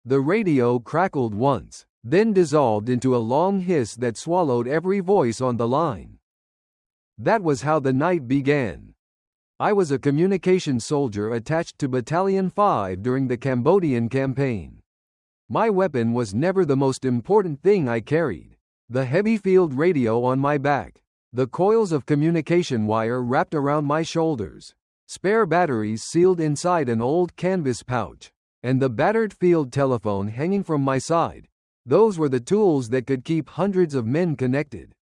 The radio crackled once, then dissolved into a long hiss that swallowed every voice on the line. That was how the night began. I was a communication soldier attached to Battalion 5 during the Cambodian campaign. My weapon was never the most important thing I carried. The heavy field radio on my back, the coils of communication wire wrapped around my shoulders, spare batteries sealed inside an old canvas pouch, and the battered field telephone hanging from my side. Those were the tools that could keep hundreds of men connected.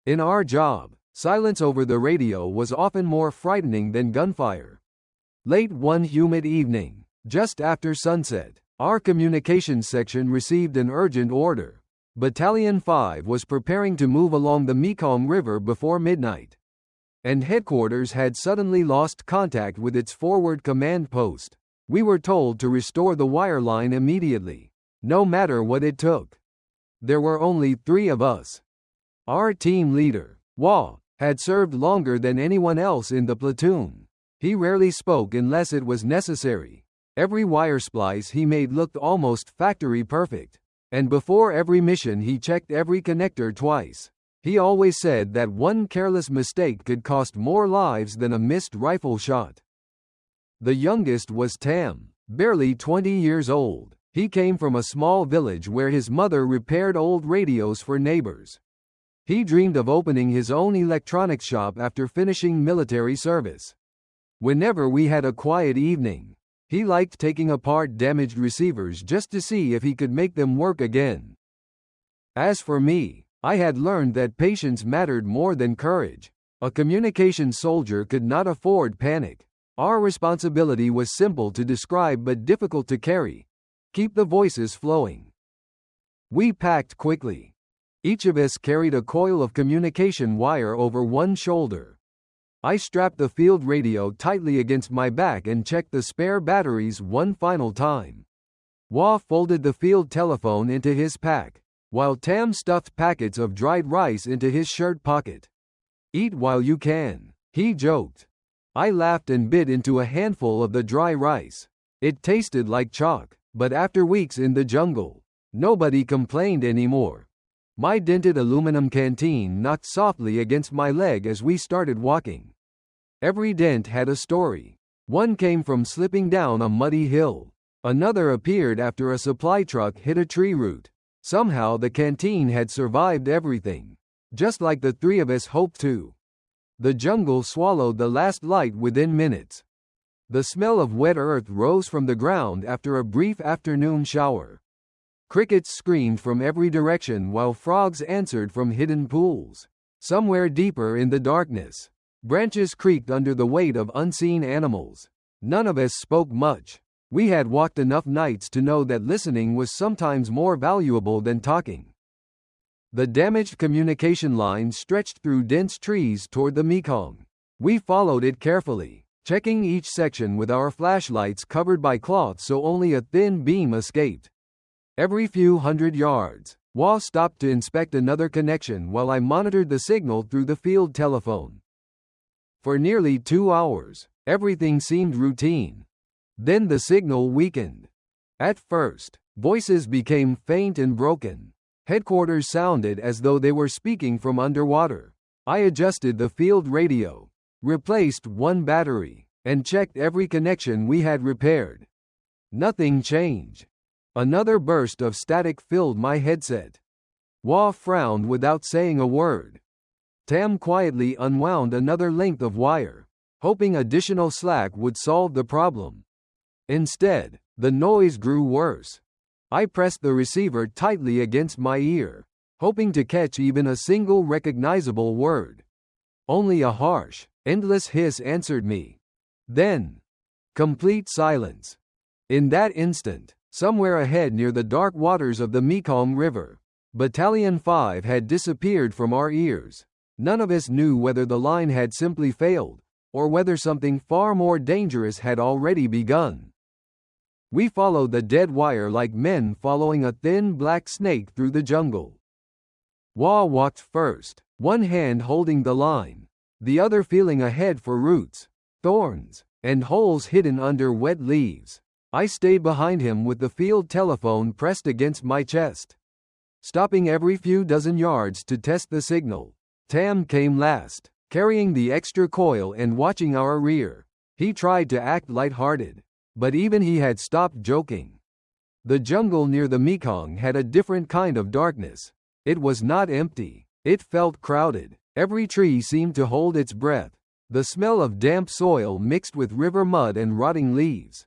In our job, silence over the radio was often more frightening than gunfire. Late one humid evening, just after sunset, our communications section received an urgent order. Battalion 5 was preparing to move along the Mekong River before midnight, and headquarters had suddenly lost contact with its forward command post. We were told to restore the wire line immediately, no matter what it took. There were only 3 of us. Our team leader, Wah, had served longer than anyone else in the platoon. He rarely spoke unless it was necessary. Every wire splice he made looked almost factory perfect. And before every mission he checked every connector twice. He always said that one careless mistake could cost more lives than a missed rifle shot. The youngest was Tam, barely 20 years old. He came from a small village where his mother repaired old radios for neighbors. He dreamed of opening his own electronics shop after finishing military service. Whenever we had a quiet evening, he liked taking apart damaged receivers just to see if he could make them work again. As for me, I had learned that patience mattered more than courage. A communication soldier could not afford panic. Our responsibility was simple to describe but difficult to carry. Keep the voices flowing. We packed quickly. Each of us carried a coil of communication wire over one shoulder. I strapped the field radio tightly against my back and checked the spare batteries one final time. Wah folded the field telephone into his pack, while Tam stuffed packets of dried rice into his shirt pocket. "Eat while you can," he joked. I laughed and bit into a handful of the dry rice. It tasted like chalk, but after weeks in the jungle, nobody complained anymore. My dented aluminum canteen knocked softly against my leg as we started walking. Every dent had a story. One came from slipping down a muddy hill. Another appeared after a supply truck hit a tree root. Somehow the canteen had survived everything, just like the 3 of us hoped to. The jungle swallowed the last light within minutes. The smell of wet earth rose from the ground after a brief afternoon shower. Crickets screamed from every direction while frogs answered from hidden pools. Somewhere deeper in the darkness, branches creaked under the weight of unseen animals. None of us spoke much. We had walked enough nights to know that listening was sometimes more valuable than talking. The damaged communication line stretched through dense trees toward the Mekong. We followed it carefully, checking each section with our flashlights covered by cloth so only a thin beam escaped. Every few hundred yards, Wah stopped to inspect another connection while I monitored the signal through the field telephone. For nearly 2 hours, everything seemed routine. Then the signal weakened. At first, voices became faint and broken. Headquarters sounded as though they were speaking from underwater. I adjusted the field radio, replaced one battery, and checked every connection we had repaired. Nothing changed. Another burst of static filled my headset. Wah frowned without saying a word. Tam quietly unwound another length of wire, hoping additional slack would solve the problem. Instead, the noise grew worse. I pressed the receiver tightly against my ear, hoping to catch even a single recognizable word. Only a harsh, endless hiss answered me. Then, complete silence. In that instant, somewhere ahead near the dark waters of the Mekong River, Battalion 5 had disappeared from our ears. None of us knew whether the line had simply failed, or whether something far more dangerous had already begun. We followed the dead wire like men following a thin black snake through the jungle. Wah walked first, one hand holding the line, the other feeling ahead for roots, thorns, and holes hidden under wet leaves. I stayed behind him with the field telephone pressed against my chest, stopping every few dozen yards to test the signal. Tam came last, carrying the extra coil and watching our rear. He tried to act lighthearted, but even he had stopped joking. The jungle near the Mekong had a different kind of darkness. It was not empty. It felt crowded. Every tree seemed to hold its breath. The smell of damp soil mixed with river mud and rotting leaves.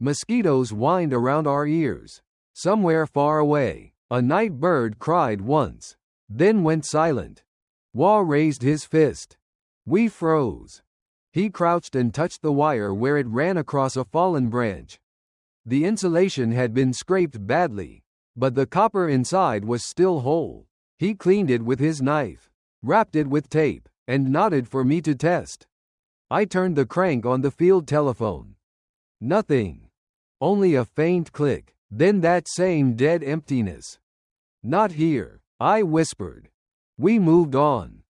Mosquitoes whined around our ears. Somewhere far away, a night bird cried once, then went silent. Wah raised his fist. We froze. He crouched and touched the wire where it ran across a fallen branch. The insulation had been scraped badly, but the copper inside was still whole. He cleaned it with his knife, wrapped it with tape, and nodded for me to test. I turned the crank on the field telephone. Nothing. Only a faint click, then that same dead emptiness. Not here, I whispered. We moved on.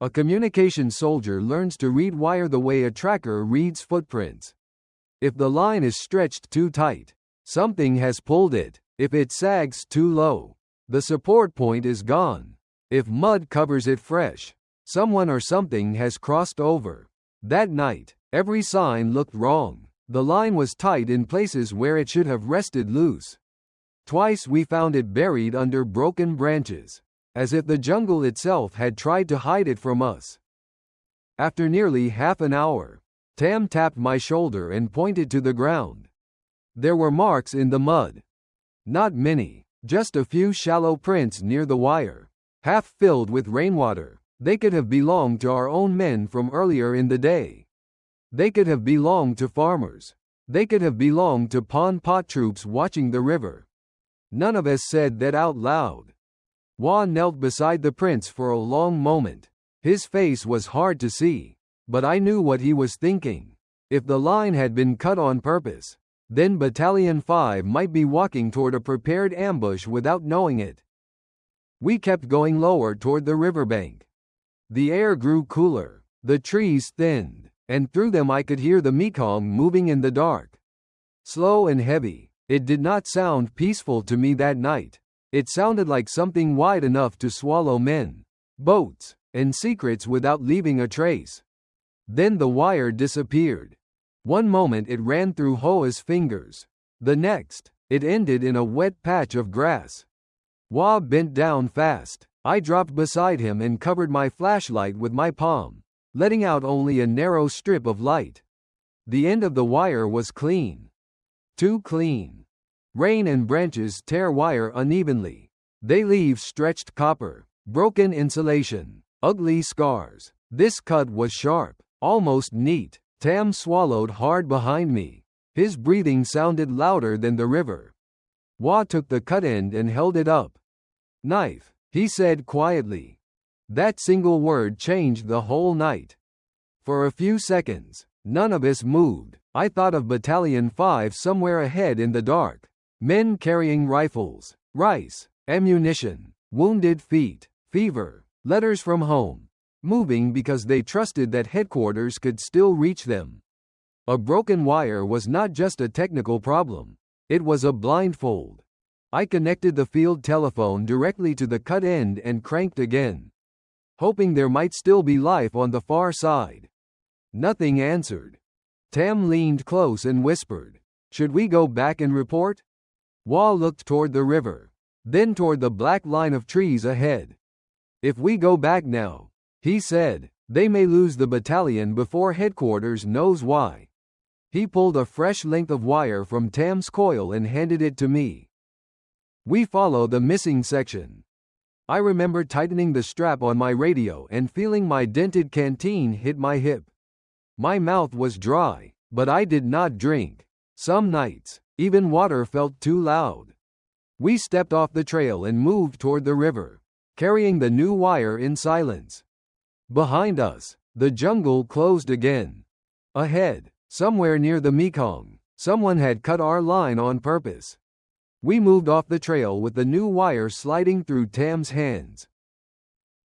A communication soldier learns to read wire the way a tracker reads footprints. If the line is stretched too tight, something has pulled it. If it sags too low, the support point is gone. If mud covers it fresh, someone or something has crossed over. That night, every sign looked wrong. The line was tight in places where it should have rested loose. Twice we found it buried under broken branches, as if the jungle itself had tried to hide it from us. After nearly half an hour, Tam tapped my shoulder and pointed to the ground. There were marks in the mud. Not many, just a few shallow prints near the wire, half filled with rainwater. They could have belonged to our own men from earlier in the day. They could have belonged to farmers. They could have belonged to Pon Pot troops watching the river. None of us said that out loud. Wah knelt beside the prints for a long moment. His face was hard to see, but I knew what he was thinking. If the line had been cut on purpose, then Battalion 5 might be walking toward a prepared ambush without knowing it. We kept going lower toward the riverbank. The air grew cooler, the trees thinned, and through them I could hear the Mekong moving in the dark. Slow and heavy, it did not sound peaceful to me that night. It sounded like something wide enough to swallow men, boats, and secrets without leaving a trace. Then the wire disappeared. One moment it ran through Hoa's fingers. The next, it ended in a wet patch of grass. Wah bent down fast. I dropped beside him and covered my flashlight with my palm, letting out only a narrow strip of light. The end of the wire was clean. Too clean. Rain and branches tear wire unevenly. They leave stretched copper, broken insulation, ugly scars. This cut was sharp, almost neat. Tam swallowed hard behind me. His breathing sounded louder than the river. Wah took the cut end and held it up. Knife, he said quietly. That single word changed the whole night. For a few seconds, none of us moved. I thought of Battalion 5 somewhere ahead in the dark. Men carrying rifles, rice, ammunition, wounded feet, fever, letters from home, moving because they trusted that headquarters could still reach them. A broken wire was not just a technical problem. It was a blindfold. I connected the field telephone directly to the cut end and cranked again, hoping there might still be life on the far side. Nothing answered. Tam leaned close and whispered, "Should we go back and report?" Wah looked toward the river, then toward the black line of trees ahead. "If we go back now," he said, "they may lose the battalion before headquarters knows why." He pulled a fresh length of wire from Tam's coil and handed it to me. "We follow the missing section." I remember tightening the strap on my radio and feeling my dented canteen hit my hip. My mouth was dry, but I did not drink. Some nights, even water felt too loud. We stepped off the trail and moved toward the river, carrying the new wire in silence. Behind us, the jungle closed again. Ahead, somewhere near the Mekong, someone had cut our line on purpose. We moved off the trail with the new wire sliding through Tam's hands.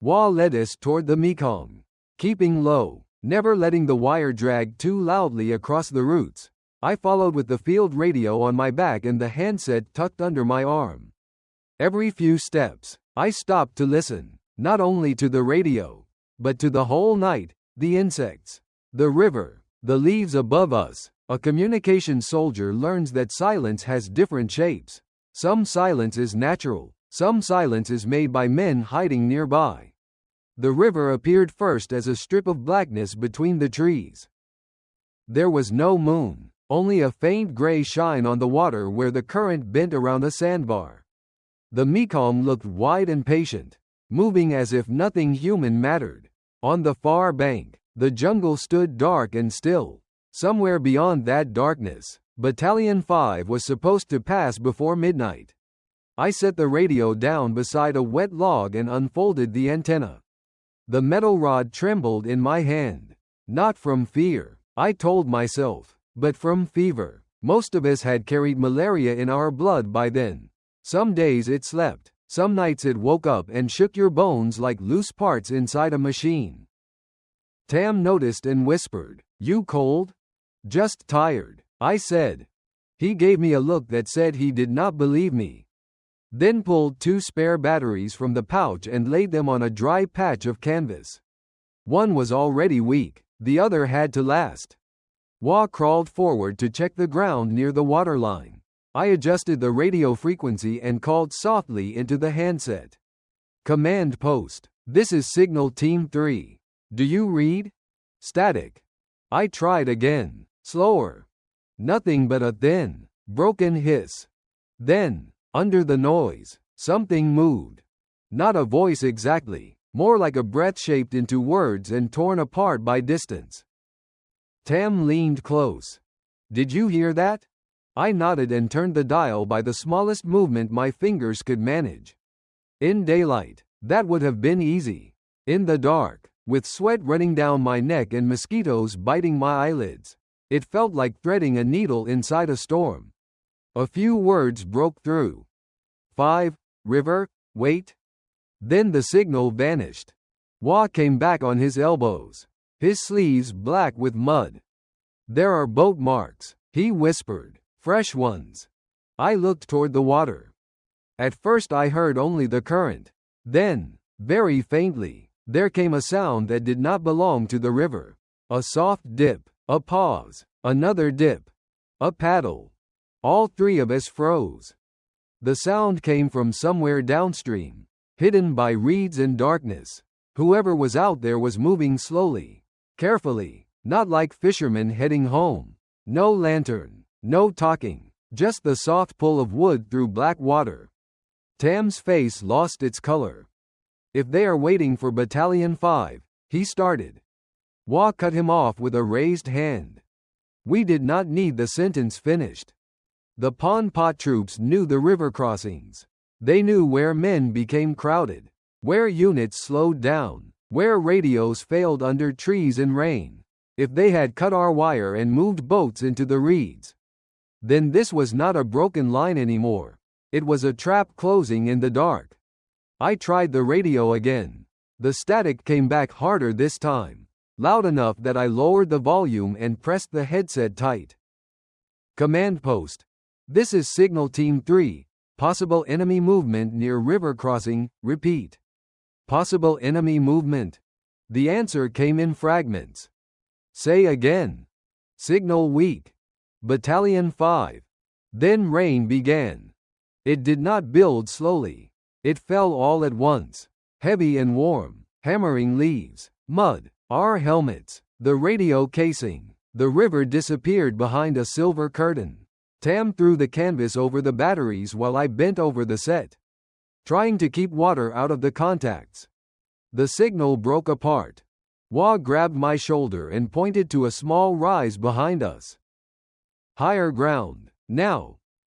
Wah led us toward the Mekong, keeping low, never letting the wire drag too loudly across the roots. I followed with the field radio on my back and the handset tucked under my arm. Every few steps, I stopped to listen, not only to the radio, but to the whole night, the insects, the river, the leaves above us. A communication soldier learns that silence has different shapes. Some silence is natural, some silence is made by men hiding nearby. The river appeared first as a strip of blackness between the trees. There was no moon, only a faint gray shine on the water where the current bent around a sandbar. The Mekong looked wide and patient, moving as if nothing human mattered. On the far bank, the jungle stood dark and still. Somewhere beyond that darkness, Battalion 5 was supposed to pass before midnight. I set the radio down beside a wet log and unfolded the antenna. The metal rod trembled in my hand. Not from fear, I told myself, but from fever. Most of us had carried malaria in our blood by then. Some days it slept, some nights it woke up and shook your bones like loose parts inside a machine. Tam noticed and whispered, "You cold?" "Just tired," I said. He gave me a look that said he did not believe me. Then pulled 2 spare batteries from the pouch and laid them on a dry patch of canvas. One was already weak, the other had to last. Wah crawled forward to check the ground near the waterline. I adjusted the radio frequency and called softly into the handset. "Command post. This is Signal Team 3. Do you read?" "Static." I tried again. Slower. Nothing but a thin, broken hiss. Then, under the noise, something moved. Not a voice exactly, more like a breath shaped into words and torn apart by distance. Tam leaned close. "Did you hear that?" I nodded and turned the dial by the smallest movement my fingers could manage. In daylight, that would have been easy. In the dark, with sweat running down my neck and mosquitoes biting my eyelids, it felt like threading a needle inside a storm. A few words broke through. 5, river, wait. Then the signal vanished. Wah came back on his elbows, his sleeves black with mud. "There are boat marks," he whispered, "fresh ones." I looked toward the water. At first I heard only the current. Then, very faintly, there came a sound that did not belong to the river. A soft dip, a pause, another dip, a paddle. All 3 of us froze. The sound came from somewhere downstream, hidden by reeds and darkness. Whoever was out there was moving slowly, carefully, not like fishermen heading home. No lantern, no talking, just the soft pull of wood through black water. Tam's face lost its color. "If they are waiting for Battalion 5, he started. Wah cut him off with a raised hand. We did not need the sentence finished. The Pon Pot troops knew the river crossings. They knew where men became crowded, where units slowed down, where radios failed under trees and rain. If they had cut our wire and moved boats into the reeds, then this was not a broken line anymore. It was a trap closing in the dark. I tried the radio again. The static came back harder this time, loud enough that I lowered the volume and pressed the headset tight. "Command post. This is Signal Team 3. Possible enemy movement near river crossing. Repeat. Possible enemy movement." The answer came in fragments. "Say again." "Signal weak. Battalion 5. Then rain began. It did not build slowly. It fell all at once, heavy and warm, hammering leaves, mud, our helmets, the radio casing. The river disappeared behind a silver curtain. Tam threw the canvas over the batteries while I bent over the set, trying to keep water out of the contacts. The signal broke apart. Wah grabbed my shoulder and pointed to a small rise behind us. "Higher ground, now."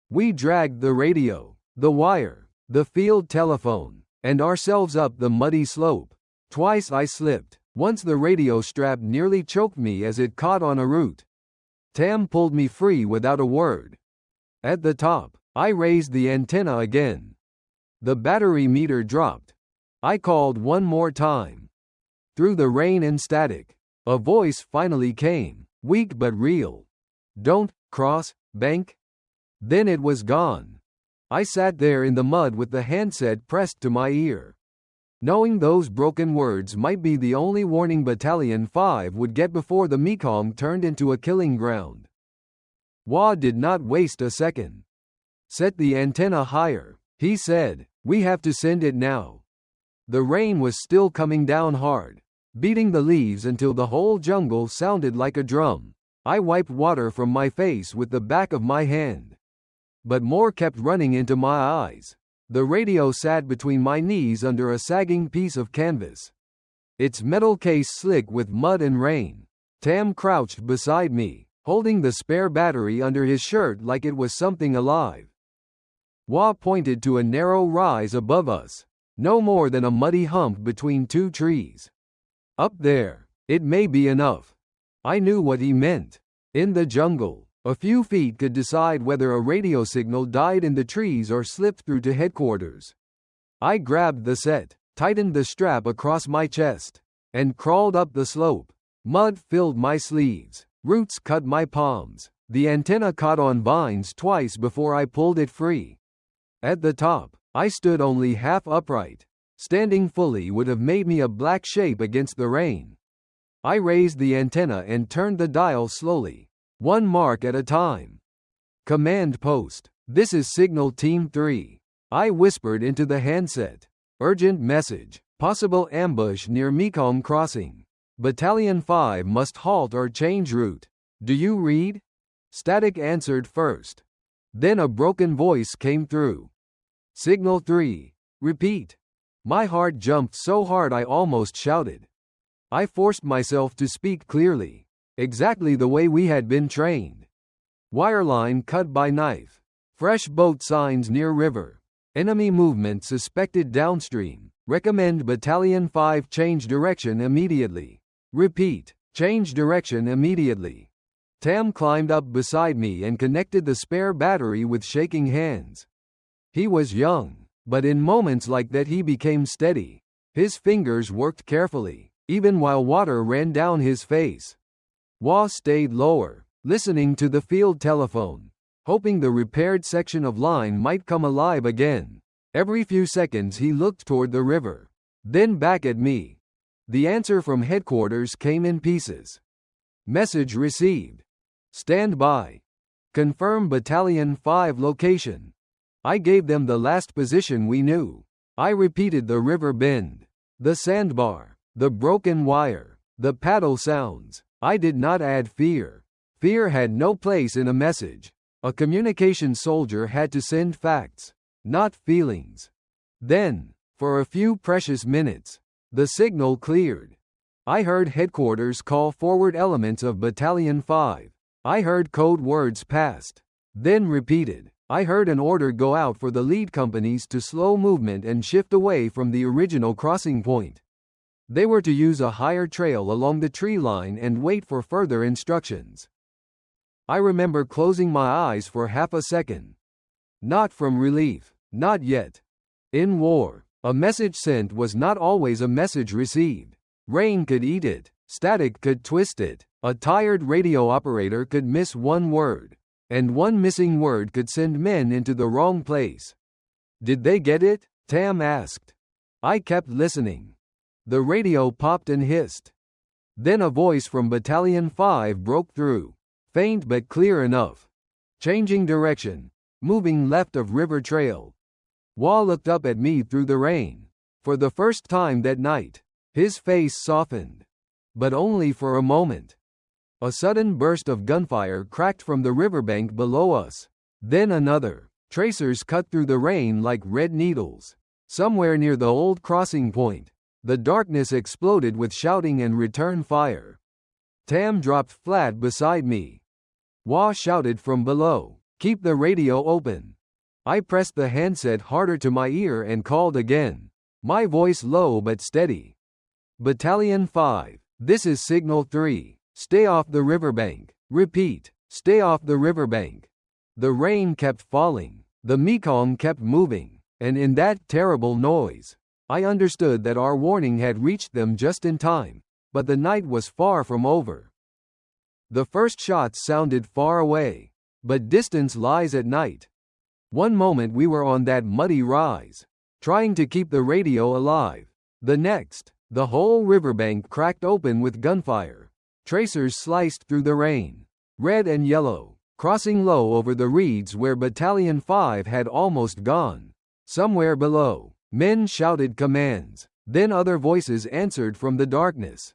We dragged the radio, the wire, the field telephone, and ourselves up the muddy slope. Twice I slipped. Once the radio strap nearly choked me as it caught on a root. Tam pulled me free without a word. At the top, I raised the antenna again. The battery meter dropped. I called one more time. Through the rain and static, a voice finally came, weak but real. "Don't cross, bank. Then it was gone. I sat there in the mud with the handset pressed to my ear, knowing those broken words might be the only warning Battalion 5 would get before the Mekong turned into a killing ground. Wah did not waste a second. Set the antenna higher, he said. We have to send it now. The rain was still coming down hard, beating the leaves until the whole jungle sounded like a drum. I wiped water from my face with the back of my hand, but more kept running into my eyes. The radio sat between my knees under a sagging piece of canvas, its metal case slick with mud and rain. Tam crouched beside me, holding the spare battery under his shirt like it was something alive. Wah pointed to a narrow rise above us, no more than a muddy hump between two trees. Up there, it may be enough. I knew what he meant. In the jungle, a few feet could decide whether a radio signal died in the trees or slipped through to headquarters. I grabbed the set, tightened the strap across my chest, and crawled up the slope. Mud filled my sleeves, roots cut my palms. The antenna caught on vines twice before I pulled it free. At the top, I stood only half upright. Standing fully would have made me a black shape against the rain. I raised the antenna and turned the dial slowly, one mark at a time. Command post. This is Signal Team 3. I whispered into the handset. Urgent message. Possible ambush near Mekong crossing. Battalion 5 must halt or change route. Do you read? Static answered first. Then a broken voice came through. Signal 3. Repeat. My heart jumped so hard I almost shouted. I forced myself to speak clearly, exactly the way we had been trained. Wireline cut by knife. Fresh boat signs near river. Enemy movement suspected downstream. Recommend Battalion 5 change direction immediately. Repeat. Change direction immediately. Tam climbed up beside me and connected the spare battery with shaking hands. He was young, but in moments like that he became steady. His fingers worked carefully, even while water ran down his face. Wah stayed lower, listening to the field telephone, hoping the repaired section of line might come alive again. Every few seconds he looked toward the river, then back at me. The answer from headquarters came in pieces. Message received. Stand by. Confirm Battalion 5 location. I gave them the last position we knew. I repeated the river bend, the sandbar, the broken wire, the paddle sounds. I did not add fear. Fear had no place in a message. A communication soldier had to send facts, not feelings. Then, for a few precious minutes, the signal cleared. I heard headquarters call forward elements of Battalion 5. I heard code words passed, then repeated. I heard an order go out for the lead companies to slow movement and shift away from the original crossing point. They were to use a higher trail along the tree line and wait for further instructions. I remember closing my eyes for half a second. Not from relief, not yet. In war, a message sent was not always a message received. Rain could eat it, static could twist it, a tired radio operator could miss one word, and one missing word could send men into the wrong place. Did they get it? Tam asked. I kept listening. The radio popped and hissed. Then a voice from Battalion 5 broke through, faint but clear enough. Changing direction, moving left of river trail. Wah looked up at me through the rain. For the first time that night, his face softened. But only for a moment. A sudden burst of gunfire cracked from the riverbank below us. Then another. Tracers cut through the rain like red needles. Somewhere near the old crossing point, the darkness exploded with shouting and return fire. Tam dropped flat beside me. Wah shouted from below, "Keep the radio open." I pressed the handset harder to my ear and called again, my voice low but steady. Battalion 5, this is Signal 3. Stay off the riverbank. Repeat, stay off the riverbank. The rain kept falling, the Mekong kept moving, and in that terrible noise, I understood that our warning had reached them just in time, but the night was far from over. The first shots sounded far away, but distance lies at night. One moment we were on that muddy rise, trying to keep the radio alive. The next, the whole riverbank cracked open with gunfire. Tracers sliced through the rain, red and yellow, crossing low over the reeds where Battalion 5 had almost gone. Somewhere below, men shouted commands, then other voices answered from the darkness.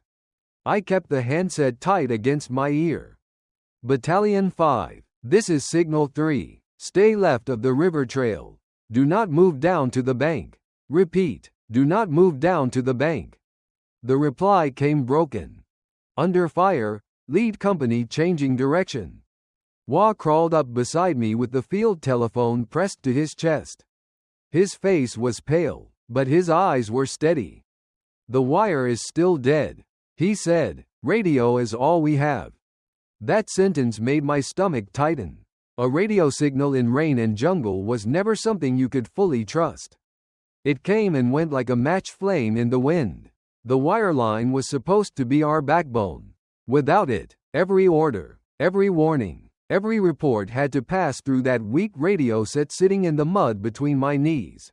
I kept the handset tight against my ear. Battalion 5, this is Signal 3. Stay left of the river trail. Do not move down to the bank. Repeat, do not move down to the bank. The reply came broken. Under fire, lead company changing direction. Wah crawled up beside me with the field telephone pressed to his chest. His face was pale, but his eyes were steady. The wire is still dead, he said. Radio is all we have. That sentence made my stomach tighten. A radio signal in rain and jungle was never something you could fully trust. It came and went like a match flame in the wind. The wire line was supposed to be our backbone. Without it, every order, every warning, every report had to pass through that weak radio set sitting in the mud between my knees.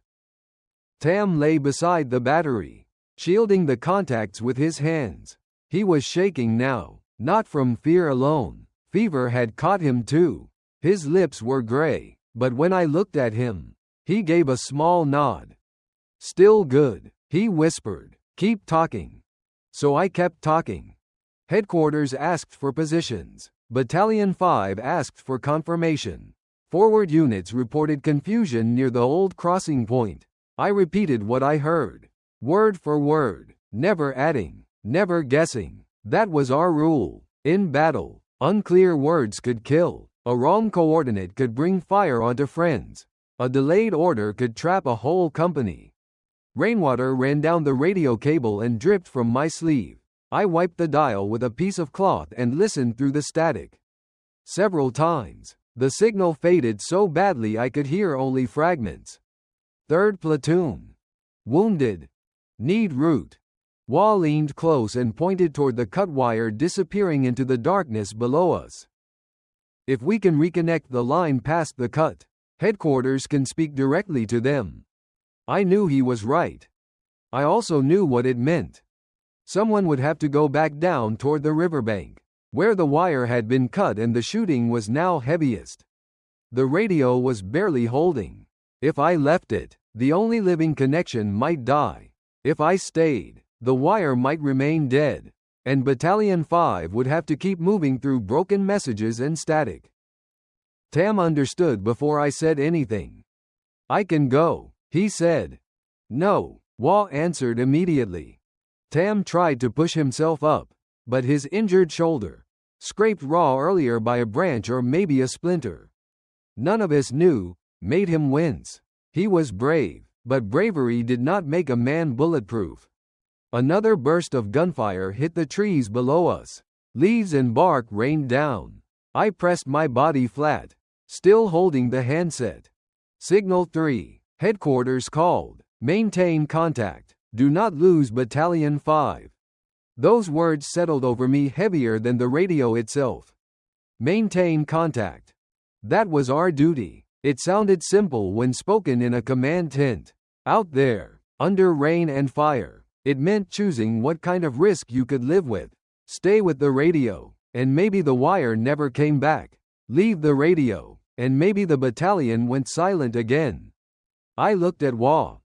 Tam lay beside the battery, shielding the contacts with his hands. He was shaking now, not from fear alone. Fever had caught him too. His lips were gray, but when I looked at him, he gave a small nod. Still good, he whispered. Keep talking. So I kept talking. Headquarters asked for positions. Battalion 5 asked for confirmation. Forward units reported confusion near the old crossing point. I repeated what I heard, word for word, never adding, never guessing. That was our rule. In battle, unclear words could kill. A wrong coordinate could bring fire onto friends. A delayed order could trap a whole company. Rainwater ran down the radio cable and dripped from my sleeve. I wiped the dial with a piece of cloth and listened through the static. Several times, the signal faded so badly I could hear only fragments. 3rd Platoon. Wounded. Need route. Wah leaned close and pointed toward the cut wire disappearing into the darkness below us. If we can reconnect the line past the cut, headquarters can speak directly to them. I knew he was right. I also knew what it meant. Someone would have to go back down toward the riverbank, where the wire had been cut and the shooting was now heaviest. The radio was barely holding. If I left it, the only living connection might die. If I stayed, the wire might remain dead, and Battalion 5 would have to keep moving through broken messages and static. Tam understood before I said anything. I can go, he said. No, Wah answered immediately. Tam tried to push himself up, but his injured shoulder, scraped raw earlier by a branch or maybe a splinter, none of us knew, made him wince. He was brave, but bravery did not make a man bulletproof. Another burst of gunfire hit the trees below us. Leaves and bark rained down. I pressed my body flat, still holding the handset. Signal 3. Headquarters called. Maintain contact. Do not lose Battalion 5. Those words settled over me heavier than the radio itself. Maintain contact. That was our duty. It sounded simple when spoken in a command tent. Out there, under rain and fire, it meant choosing what kind of risk you could live with. Stay with the radio, and maybe the wire never came back. Leave the radio, and maybe the battalion went silent again. I looked at Wah.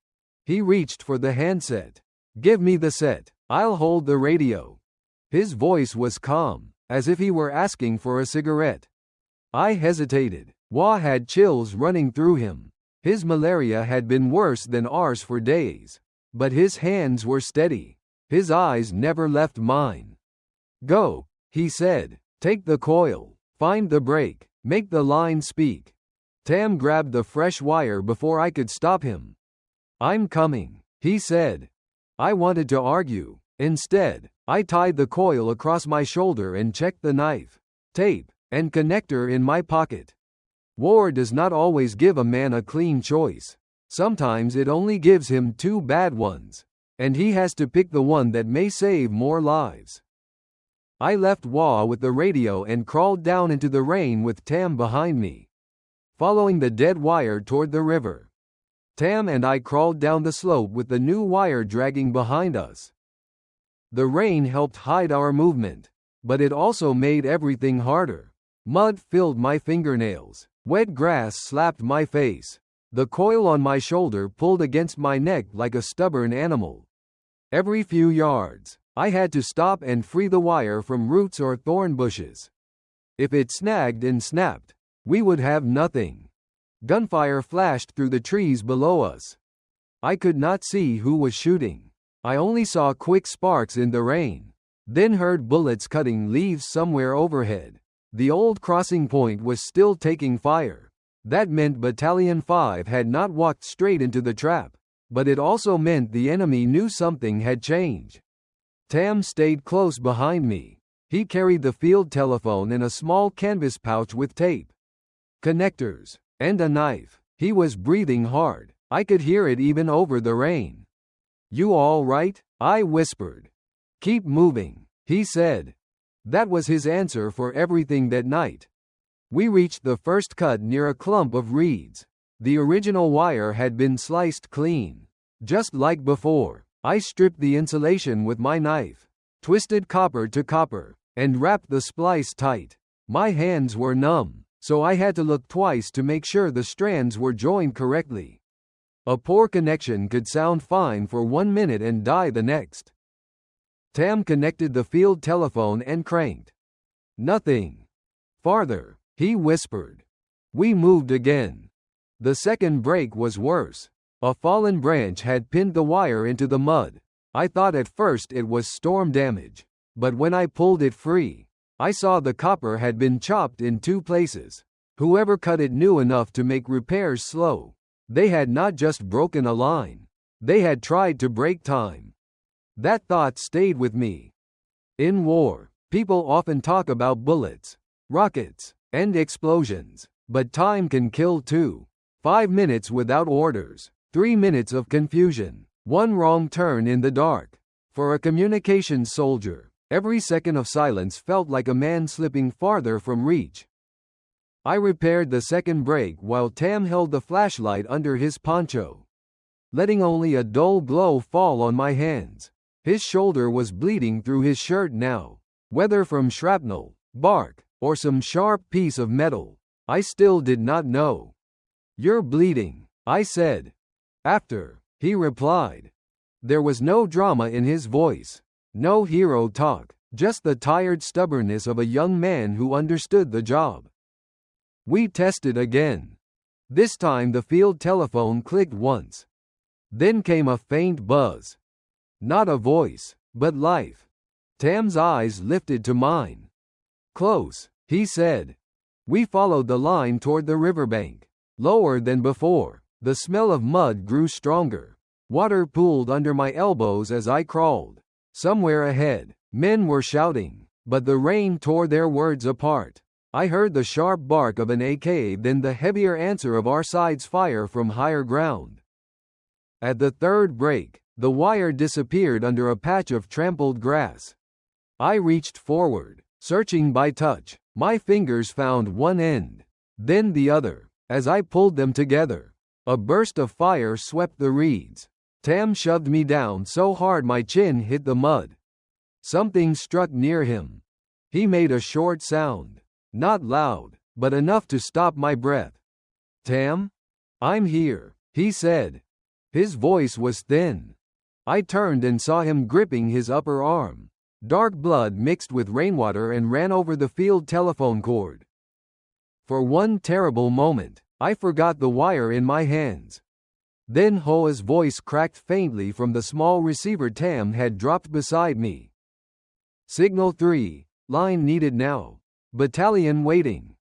He reached for the handset. Give me the set. I'll hold the radio. His voice was calm, as if he were asking for a cigarette. I hesitated. Wah had chills running through him. His malaria had been worse than ours for days. But his hands were steady. His eyes never left mine. Go, he said. Take the coil. Find the break. Make the line speak. Tam grabbed the fresh wire before I could stop him. I'm coming, he said. I wanted to argue. Instead, I tied the coil across my shoulder and checked the knife, tape, and connector in my pocket. War does not always give a man a clean choice. Sometimes it only gives him 2 bad ones, and he has to pick the one that may save more lives. I left Wa with the radio and crawled down into the rain with Tam behind me, following the dead wire toward the river. Tam and I crawled down the slope with the new wire dragging behind us. The rain helped hide our movement, but it also made everything harder. Mud filled my fingernails. Wet grass slapped my face. The coil on my shoulder pulled against my neck like a stubborn animal. Every few yards, I had to stop and free the wire from roots or thorn bushes. If it snagged and snapped, we would have nothing. Gunfire flashed through the trees below us. I could not see who was shooting. I only saw quick sparks in the rain, then heard bullets cutting leaves somewhere overhead. The old crossing point was still taking fire. That meant Battalion 5 had not walked straight into the trap, but it also meant the enemy knew something had changed. Tam stayed close behind me. He carried the field telephone in a small canvas pouch with tape, connectors, and a knife. He was breathing hard. I could hear it even over the rain. "You all right?" I whispered. "Keep moving," he said. That was his answer for everything that night. We reached the first cut near a clump of reeds. The original wire had been sliced clean. Just like before, I stripped the insulation with my knife, twisted copper to copper, and wrapped the splice tight. My hands were numb, so I had to look twice to make sure the strands were joined correctly. A poor connection could sound fine for 1 minute and die the next. Tam connected the field telephone and cranked. "Nothing." "Farther," he whispered. We moved again. The second break was worse. A fallen branch had pinned the wire into the mud. I thought at first it was storm damage, but when I pulled it free, I saw the copper had been chopped in 2 places. Whoever cut it knew enough to make repairs slow. They had not just broken a line. They had tried to break time. That thought stayed with me. In war, people often talk about bullets, rockets, and explosions, but time can kill too. 5 minutes without orders, 3 minutes of confusion, 1 wrong turn in the dark. For a communications soldier, every second of silence felt like a man slipping farther from reach. I repaired the second break while Tam held the flashlight under his poncho, letting only a dull glow fall on my hands. His shoulder was bleeding through his shirt now, whether from shrapnel, bark, or some sharp piece of metal. I still did not know. "You're bleeding," I said. "After," he replied. There was no drama in his voice, no hero talk, just the tired stubbornness of a young man who understood the job. We tested again. This time the field telephone clicked once. Then came a faint buzz. Not a voice, but life. Tam's eyes lifted to mine. "Close," he said. We followed the line toward the riverbank. Lower than before, the smell of mud grew stronger. Water pooled under my elbows as I crawled. Somewhere ahead, men were shouting, but the rain tore their words apart. I heard the sharp bark of an AK, then the heavier answer of our side's fire from higher ground. At the third break, the wire disappeared under a patch of trampled grass. I reached forward, searching by touch. My fingers found one end, then the other. As I pulled them together, a burst of fire swept the reeds. Tam shoved me down so hard my chin hit the mud. Something struck near him. He made a short sound, not loud, but enough to stop my breath. "Tam? I'm here," he said. His voice was thin. I turned and saw him gripping his upper arm. Dark blood mixed with rainwater and ran over the field telephone cord. For one terrible moment, I forgot the wire in my hands. Then Hoa's voice cracked faintly from the small receiver Tam had dropped beside me. "Signal 3, line needed now. Battalion waiting."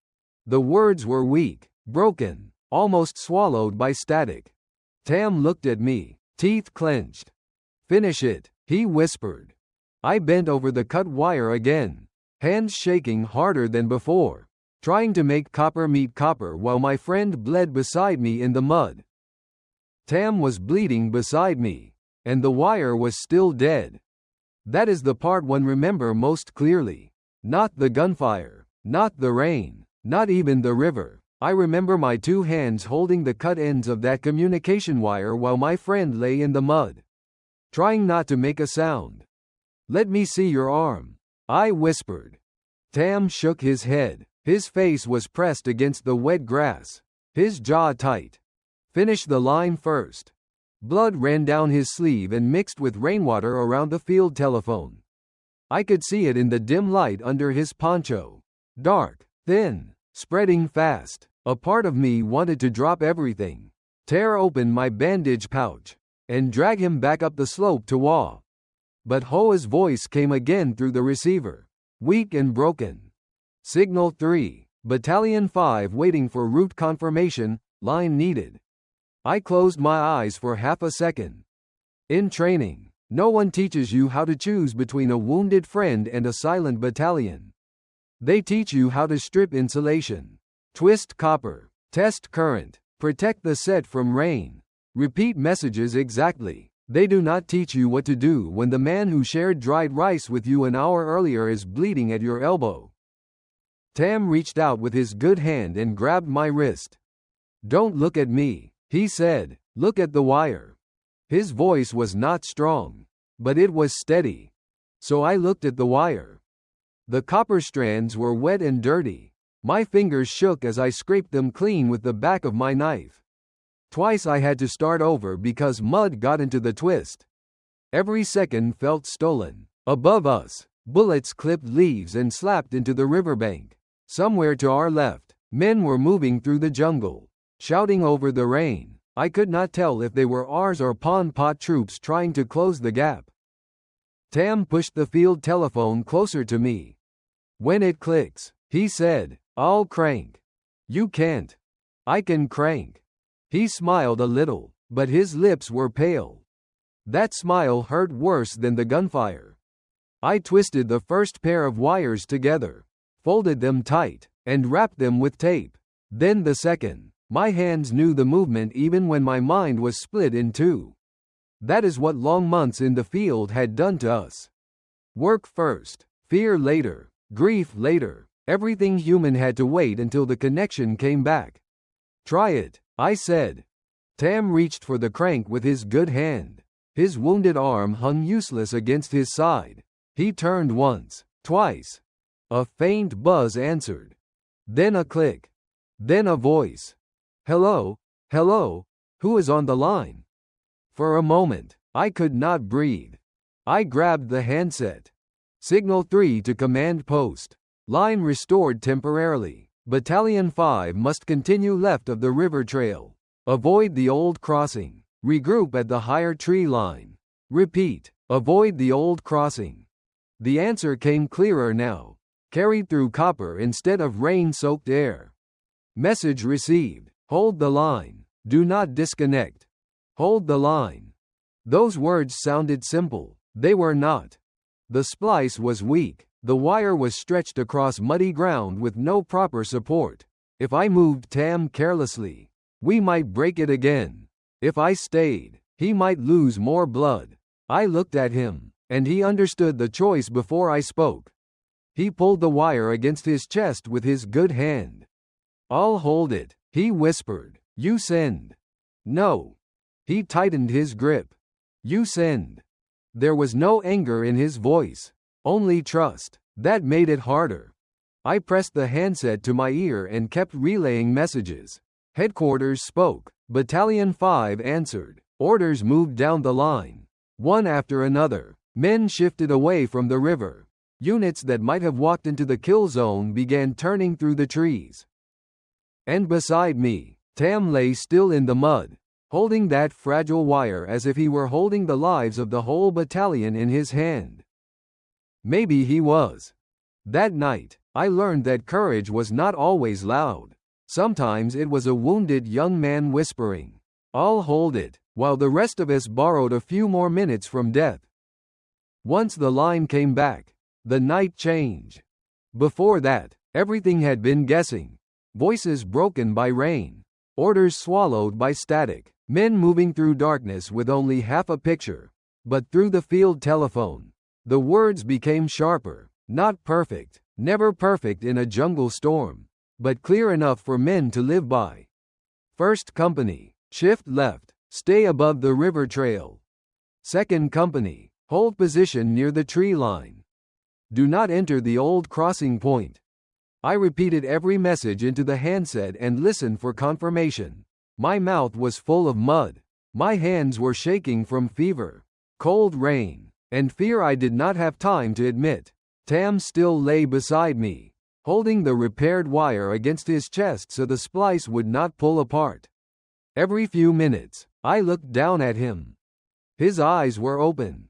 The words were weak, broken, almost swallowed by static. Tam looked at me, teeth clenched. "Finish it," he whispered. I bent over the cut wire again, hands shaking harder than before, trying to make copper meet copper while my friend bled beside me in the mud. Tam was bleeding beside me, and the wire was still dead. That is the part one remember most clearly. Not the gunfire. Not the rain. Not even the river. I remember my 2 hands holding the cut ends of that communication wire while my friend lay in the mud, trying not to make a sound. "Let me see your arm," I whispered. Tam shook his head. His face was pressed against the wet grass, his jaw tight. "Finish the line first." Blood ran down his sleeve and mixed with rainwater around the field telephone. I could see it in the dim light under his poncho. Dark, thin, spreading fast. A part of me wanted to drop everything, tear open my bandage pouch, and drag him back up the slope to Wah. But Hoa's voice came again through the receiver, weak and broken. "Signal 3, Battalion 5 waiting for route confirmation, line needed." I closed my eyes for half a second. In training, no one teaches you how to choose between a wounded friend and a silent battalion. They teach you how to strip insulation, twist copper, test current, protect the set from rain, repeat messages exactly. They do not teach you what to do when the man who shared dried rice with you an hour earlier is bleeding at your elbow. Tam reached out with his good hand and grabbed my wrist. "Don't look at me," he said. "Look at the wire." His voice was not strong, but it was steady. So I looked at the wire. The copper strands were wet and dirty. My fingers shook as I scraped them clean with the back of my knife. Twice I had to start over because mud got into the twist. Every second felt stolen. Above us, bullets clipped leaves and slapped into the riverbank. Somewhere to our left, men were moving through the jungle, shouting over the rain. I could not tell if they were ours or Pon Pot troops trying to close the gap. Tam pushed the field telephone closer to me. "When it clicks," he said, "I'll crank." "You can't." "I can crank." He smiled a little, but his lips were pale. That smile hurt worse than the gunfire. I twisted the first pair of wires together, folded them tight, and wrapped them with tape. Then the second. My hands knew the movement even when my mind was split in two. That is what long months in the field had done to us. Work first, fear later, grief later. Everything human had to wait until the connection came back. "Try it," I said. Tam reached for the crank with his good hand. His wounded arm hung useless against his side. He turned once, twice. A faint buzz answered. Then a click. Then a voice. "Hello, hello, who is on the line?" For a moment, I could not breathe. I grabbed the handset. "Signal 3 to command post. Line restored temporarily. Battalion 5 must continue left of the river trail. Avoid the old crossing. Regroup at the higher tree line. Repeat, avoid the old crossing." The answer came clearer now, carried through copper instead of rain-soaked air. "Message received. Hold the line. Do not disconnect. Hold the line." Those words sounded simple. They were not. The splice was weak. The wire was stretched across muddy ground with no proper support. If I moved Tam carelessly, we might break it again. If I stayed, he might lose more blood. I looked at him, and he understood the choice before I spoke. He pulled the wire against his chest with his good hand. "I'll hold it," he whispered. "You send." "No." He tightened his grip. "You send." There was no anger in his voice, only trust. That made it harder. I pressed the handset to my ear and kept relaying messages. Headquarters spoke. Battalion 5 answered. Orders moved down the line. One after another, men shifted away from the river. Units that might have walked into the kill zone began turning through the trees. And beside me, Tam lay still in the mud, holding that fragile wire as if he were holding the lives of the whole battalion in his hand. Maybe he was. That night, I learned that courage was not always loud. Sometimes it was a wounded young man whispering, "I'll hold it," while the rest of us borrowed a few more minutes from death. Once the line came back, the night changed. Before that, everything had been guessing. Voices broken by rain. Orders swallowed by static. Men moving through darkness with only half a picture. But through the field telephone, the words became sharper. Not perfect, Never perfect in a jungle storm, but clear enough for men to live by. First company, shift left, stay above the river trail. Second company, hold position near the tree line. Do not enter the old crossing point. I repeated every message into the handset and listened for confirmation. My mouth was full of mud. My hands were shaking from fever, cold rain, and fear I did not have time to admit. Tam still lay beside me, holding the repaired wire against his chest so the splice would not pull apart. Every few minutes, I looked down at him. His eyes were open.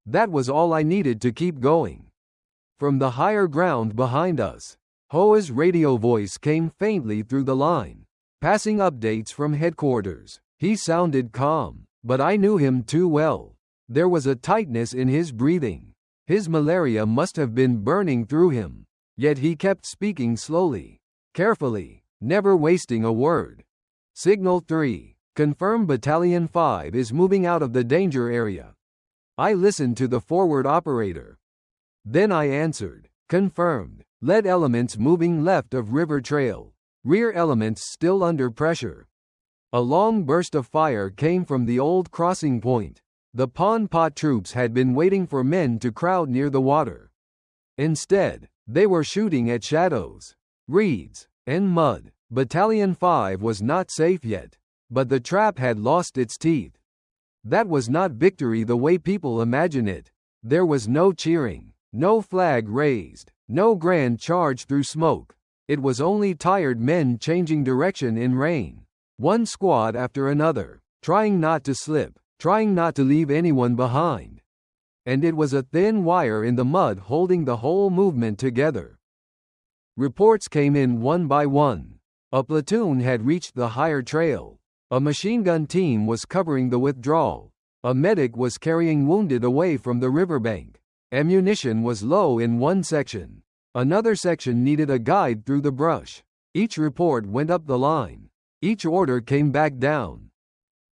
That was all I needed to keep going. From the higher ground behind us, Hoa's radio voice came faintly through the line, passing updates from headquarters. He sounded calm, but I knew him too well. There was a tightness in his breathing. His malaria must have been burning through him, yet he kept speaking slowly, carefully, never wasting a word. Signal 3. Confirm Battalion 5 is moving out of the danger area. I listened to the forward operator. Then I answered, confirmed. Lead elements moving left of river trail. Rear elements still under pressure. A long burst of fire came from the old crossing point. The Pon Pot troops had been waiting for men to crowd near the water. Instead, they were shooting at shadows, reeds, and mud. Battalion 5 was not safe yet, but the trap had lost its teeth. That was not victory the way people imagine it. There was no cheering, no flag raised, no grand charge through smoke. It was only tired men changing direction in rain, one squad after another, trying not to slip, trying not to leave anyone behind. And it was a thin wire in the mud holding the whole movement together. Reports came in one by one. A platoon had reached the higher trail. A machine gun team was covering the withdrawal. A medic was carrying wounded away from the riverbank. Ammunition was low in one section. Another section needed a guide through the brush. Each report went up the line. Each order came back down.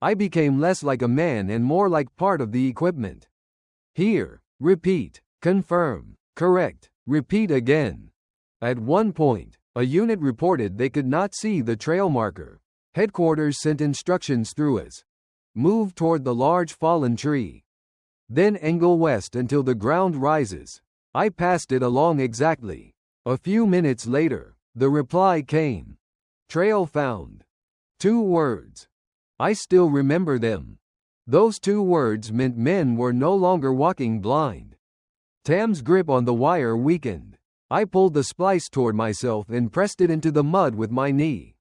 I became less like a man and more like part of the equipment. Hear, repeat, confirm, correct, repeat again. At one point, a unit reported they could not see the trail marker. Headquarters sent instructions through us. Move toward the large fallen tree. Then angle west until the ground rises. I passed it along exactly. A few minutes later, the reply came. Trail found. 2 words. I still remember them. Those 2 words meant men were no longer walking blind. Tam's grip on the wire weakened. I pulled the splice toward myself and pressed it into the mud with my knee.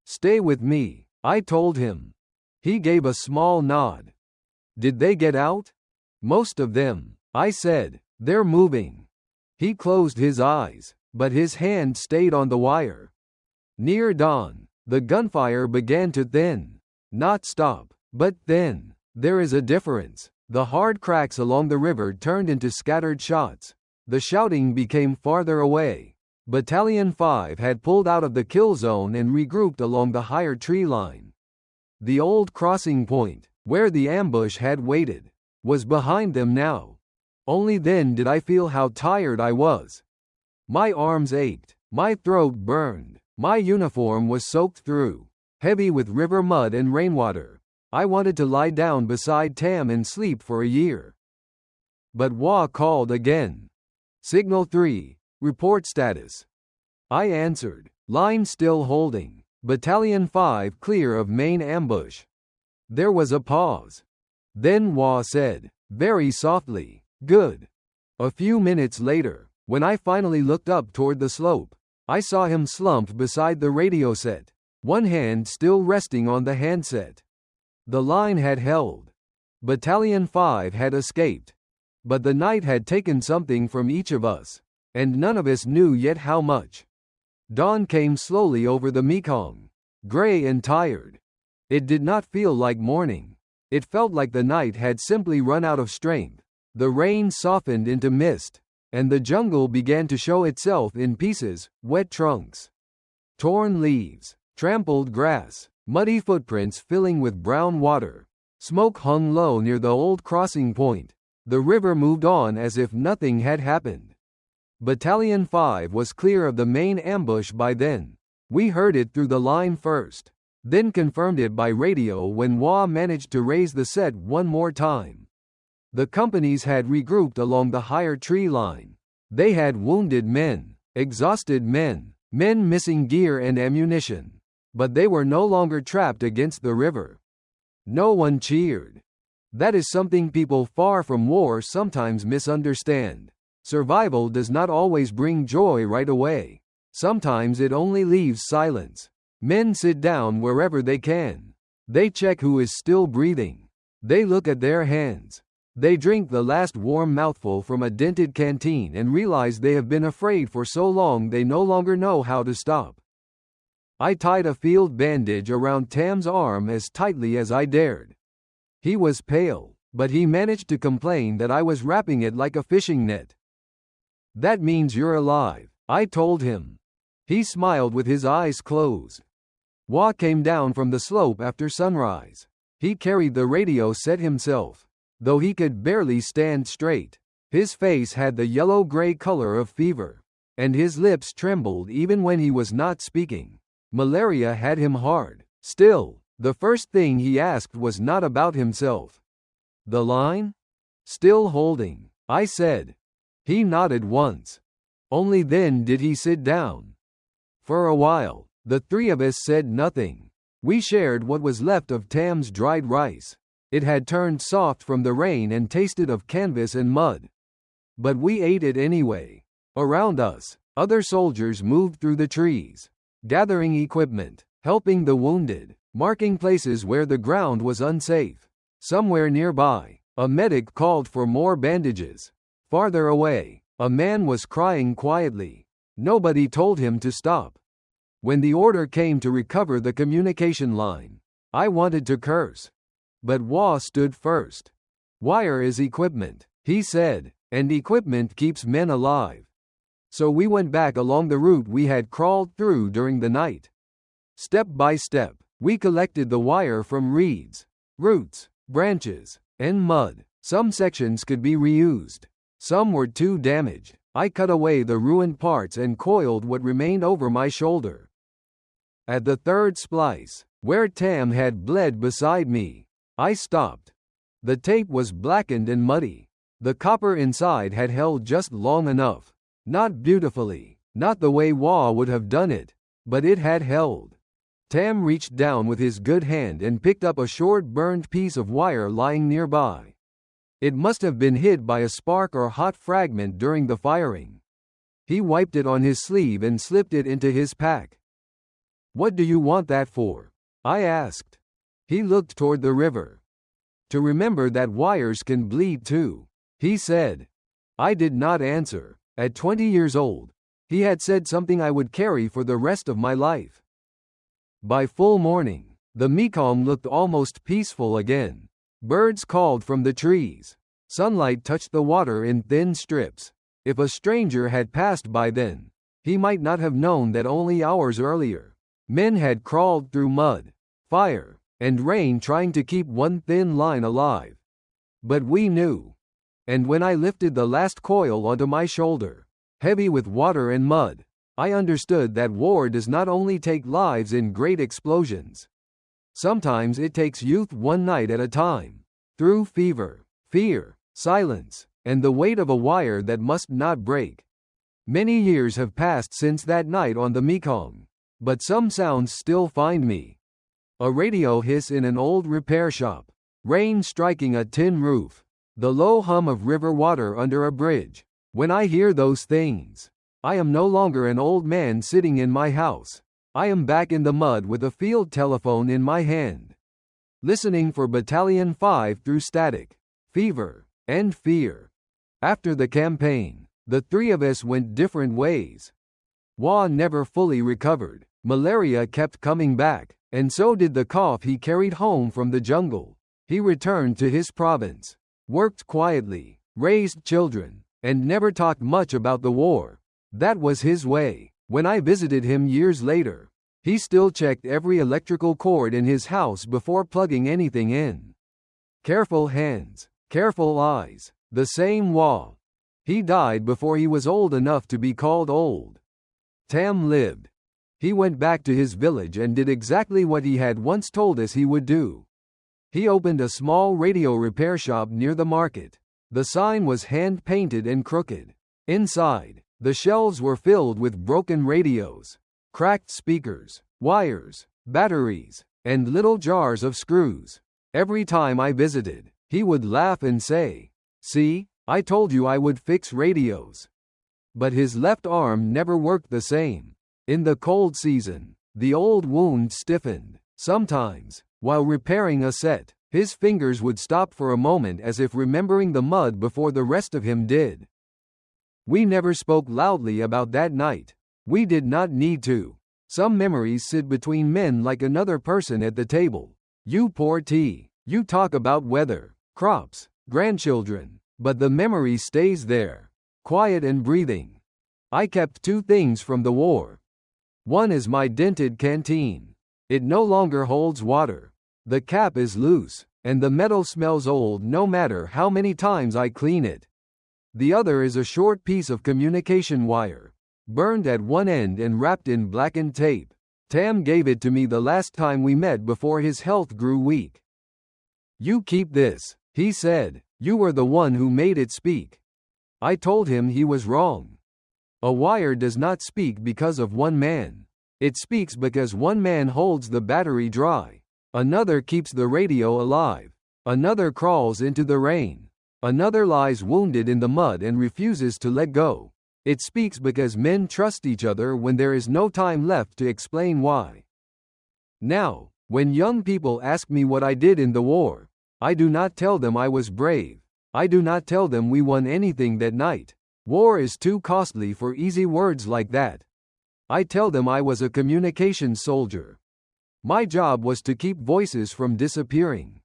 Stay with me, I told him. He gave a small nod. Did they get out? Most of them, I said. They're moving. He closed his eyes, but his hand stayed on the wire. Near dawn, the gunfire began to thin. Not stop, but thin. There is a difference. The hard cracks along the river turned into scattered shots. The shouting became farther away. Battalion 5 had pulled out of the kill zone and regrouped along the higher tree line. The old crossing point, where the ambush had waited, was behind them now. Only then did I feel how tired I was. My arms ached, my throat burned, my uniform was soaked through, heavy with river mud and rainwater. I wanted to lie down beside Tam and sleep for a year. But Wah called again. Signal 3, report status. I answered, line still holding, Battalion 5 clear of main ambush. There was a pause. Then Wah said, very softly, good. A few minutes later, when I finally looked up toward the slope, I saw him slumped beside the radio set, one hand still resting on the handset. The line had held. Battalion 5 had escaped. But the night had taken something from each of us, and none of us knew yet how much. Dawn came slowly over the Mekong, gray and tired. It did not feel like morning. It felt like the night had simply run out of strength. The rain softened into mist, and the jungle began to show itself in pieces, wet trunks, torn leaves, trampled grass, muddy footprints filling with brown water. Smoke hung low near the old crossing point. The river moved on as if nothing had happened. Battalion 5 was clear of the main ambush by then. We heard it through the line first, then confirmed it by radio when Wah managed to raise the set one more time. The companies had regrouped along the higher tree line. They had wounded men, exhausted men, men missing gear and ammunition. But they were no longer trapped against the river. No one cheered. That is something people far from war sometimes misunderstand. Survival does not always bring joy right away. Sometimes it only leaves silence. Men sit down wherever they can. They check who is still breathing. They look at their hands. They drink the last warm mouthful from a dented canteen and realize they have been afraid for so long they no longer know how to stop. I tied a field bandage around Tam's arm as tightly as I dared. He was pale, but he managed to complain that I was wrapping it like a fishing net. "That means you're alive," I told him. He smiled with his eyes closed. Wah came down from the slope after sunrise. He carried the radio set himself, though he could barely stand straight. His face had the yellow-gray color of fever, and his lips trembled even when he was not speaking. Malaria had him hard. Still, the first thing he asked was not about himself. "The line? Still holding," I said. He nodded once. Only then did he sit down. For a while, the three of us said nothing. We shared what was left of Tam's dried rice. It had turned soft from the rain and tasted of canvas and mud. But we ate it anyway. Around us, other soldiers moved through the trees, gathering equipment, helping the wounded, marking places where the ground was unsafe. Somewhere nearby, a medic called for more bandages. Farther away, a man was crying quietly. Nobody told him to stop. When the order came to recover the communication line, I wanted to curse. But Wah stood first. "Wire is equipment," he said, "and equipment keeps men alive." So we went back along the route we had crawled through during the night. Step by step, we collected the wire from reeds, roots, branches, and mud. Some sections could be reused. Some were too damaged. I cut away the ruined parts and coiled what remained over my shoulder. At the third splice, where Tam had bled beside me, I stopped. The tape was blackened and muddy. The copper inside had held just long enough. Not beautifully, not the way Wah would have done it, but it had held. Tam reached down with his good hand and picked up a short burned piece of wire lying nearby. It must have been hit by a spark or hot fragment during the firing. He wiped it on his sleeve and slipped it into his pack. "What do you want that for?" I asked. He looked toward the river. "To remember that wires can bleed too," he said. I did not answer. At 20 years old, he had said something I would carry for the rest of my life. By full morning, the Mekong looked almost peaceful again. Birds called from the trees. Sunlight touched the water in thin strips. If a stranger had passed by then, he might not have known that only hours earlier, men had crawled through mud, fire, and rain trying to keep one thin line alive. But we knew. And when I lifted the last coil onto my shoulder, heavy with water and mud, I understood that war does not only take lives in great explosions. Sometimes it takes youth one night at a time, through fever, fear, silence, and the weight of a wire that must not break. Many years have passed since that night on the Mekong, but some sounds still find me. A radio hiss in an old repair shop, rain striking a tin roof, the low hum of river water under a bridge. When I hear those things, I am no longer an old man sitting in my house. I am back in the mud with a field telephone in my hand, listening for Battalion 5 through static, fever, and fear. After the campaign, the three of us went different ways. Wah never fully recovered. Malaria kept coming back, and so did the cough he carried home from the jungle. He returned to his province, worked quietly, raised children, and never talked much about the war. That was his way. When I visited him years later, he still checked every electrical cord in his house before plugging anything in. Careful hands, careful eyes, the same Wah. He died before he was old enough to be called old. Tam lived. He went back to his village and did exactly what he had once told us he would do. He opened a small radio repair shop near the market. The sign was hand-painted and crooked. Inside, the shelves were filled with broken radios, cracked speakers, wires, batteries, and little jars of screws. Every time I visited, he would laugh and say, "See, I told you I would fix radios." But his left arm never worked the same. In the cold season, the old wound stiffened. Sometimes, while repairing a set, his fingers would stop for a moment as if remembering the mud before the rest of him did. We never spoke loudly about that night. We did not need to. Some memories sit between men like another person at the table. You pour tea, you talk about weather, crops, grandchildren, but the memory stays there, quiet and breathing. I kept two things from the war. One is my dented canteen. It no longer holds water. The cap is loose, and the metal smells old no matter how many times I clean it. The other is a short piece of communication wire, burned at one end and wrapped in blackened tape. Tam gave it to me the last time we met before his health grew weak. "You keep this," he said. "You were the one who made it speak." I told him he was wrong. A wire does not speak because of one man. It speaks because one man holds the battery dry. Another keeps the radio alive. Another crawls into the rain. Another lies wounded in the mud and refuses to let go. It speaks because men trust each other when there is no time left to explain why. Now, when young people ask me what I did in the war, I do not tell them I was brave. I do not tell them we won anything that night. War is too costly for easy words like that. I tell them I was a communications soldier. My job was to keep voices from disappearing.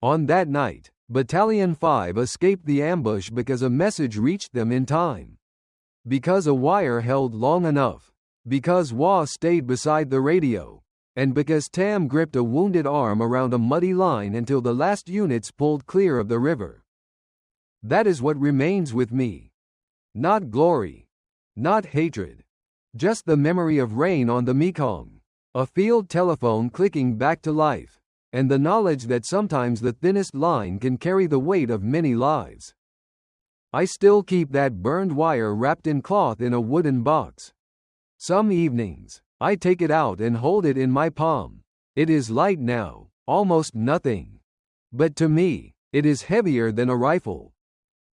On that night, Battalion 5 escaped the ambush because a message reached them in time. Because a wire held long enough. Because Wah stayed beside the radio. And because Tam gripped a wounded arm around a muddy line until the last units pulled clear of the river. That is what remains with me. Not glory. Not hatred. Just the memory of rain on the Mekong. A field telephone clicking back to life. And the knowledge that sometimes the thinnest line can carry the weight of many lives. I still keep that burned wire wrapped in cloth in a wooden box. Some evenings, I take it out and hold it in my palm. It is light now, almost nothing. But to me, it is heavier than a rifle.